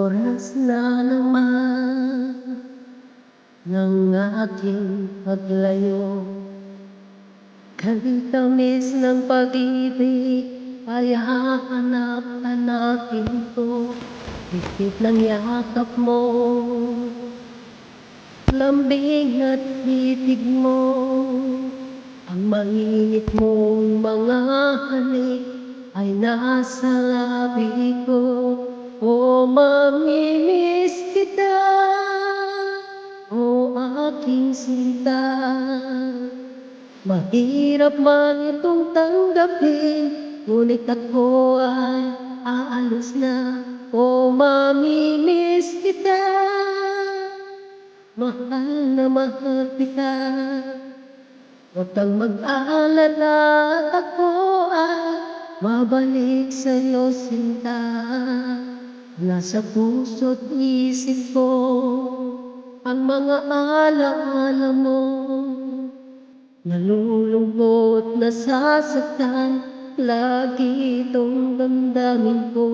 Oras na naman ng ating paglayo. Kalitamis ng pag-ibig ay hahanap-hanapin ko. Higpit ng yakap mo, lambing at titig mo, ang mainit mong mga halik ay nasa labi ko. O mamimiss kita, o aking sinta. Mahirap man itong tanggapin, ngunit ako ay aalis na. O mamimiss kita, mahal na mahal kita. Huwag kang mag-aalala at ako ay babalik sa'yo, sinta. Nasa puso't isip ko ang mga alaala mo. Nalulungkot, nasasaktan, lagi itong damdamin ko.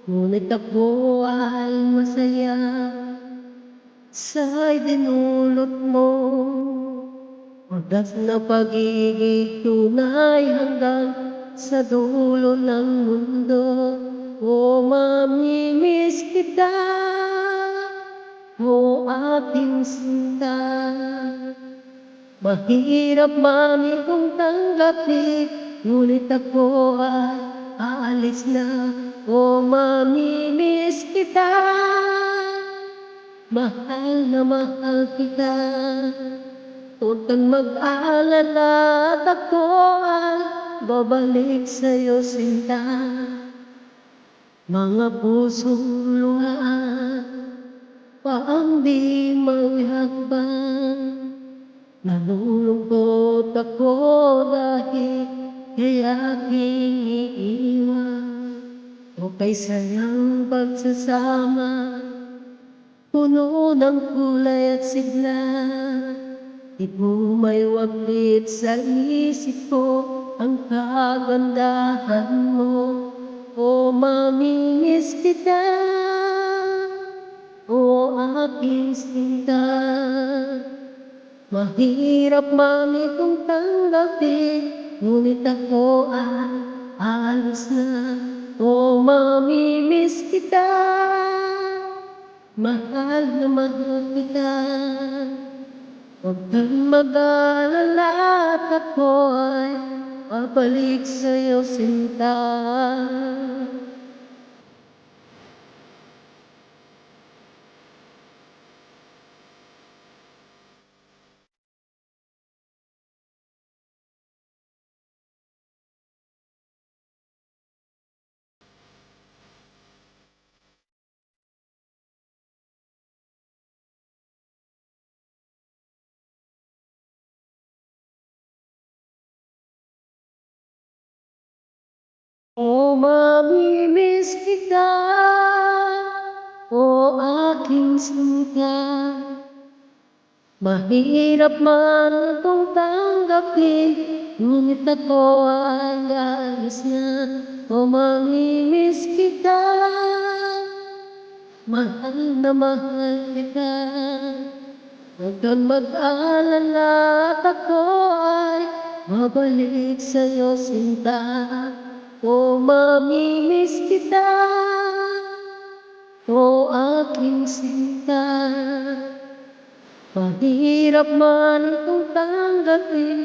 Ngunit ako ay masaya sa idinulot mo. Wagas na pag-ibig tunay hanggang sa dulo ng mundo. O mamimiss kita, o aking sinta. Mahirap man itong tanggapin, ngunit ako ay aalis na. O mamimiss kita, mahal na mahal kita. Huwag kang mag-aalala at ako ay babalik sa'yo, sinta. Mga pusong luhaan, paang di maghakbang. Nalulungkot ako dahil kay aking iiwan. O kay sayang pagsasama, puno ng kulay at sigla. Di mo may waglit sa isip ko ang kagandahan mo. O mamimiss kita, o aking sinta. Mahirap man itong tanggapin, ngunit ako ay aalis na. O mamimiss kita, mahal na mahal kita. Huwag kang mag-alala at ako ay babalik sa'yo, sinta. O mamimiss kita, o aking sinta. Mahirap man itong tanggapin, ngunit ako ay aalis na. O mamimiss kita, mahal na mahal kita. Huwag kang mag-alala at ako ay babalik sa'yo, sinta. O mamimiss kita, o aking sinta. Mahirap man itong tanggapin,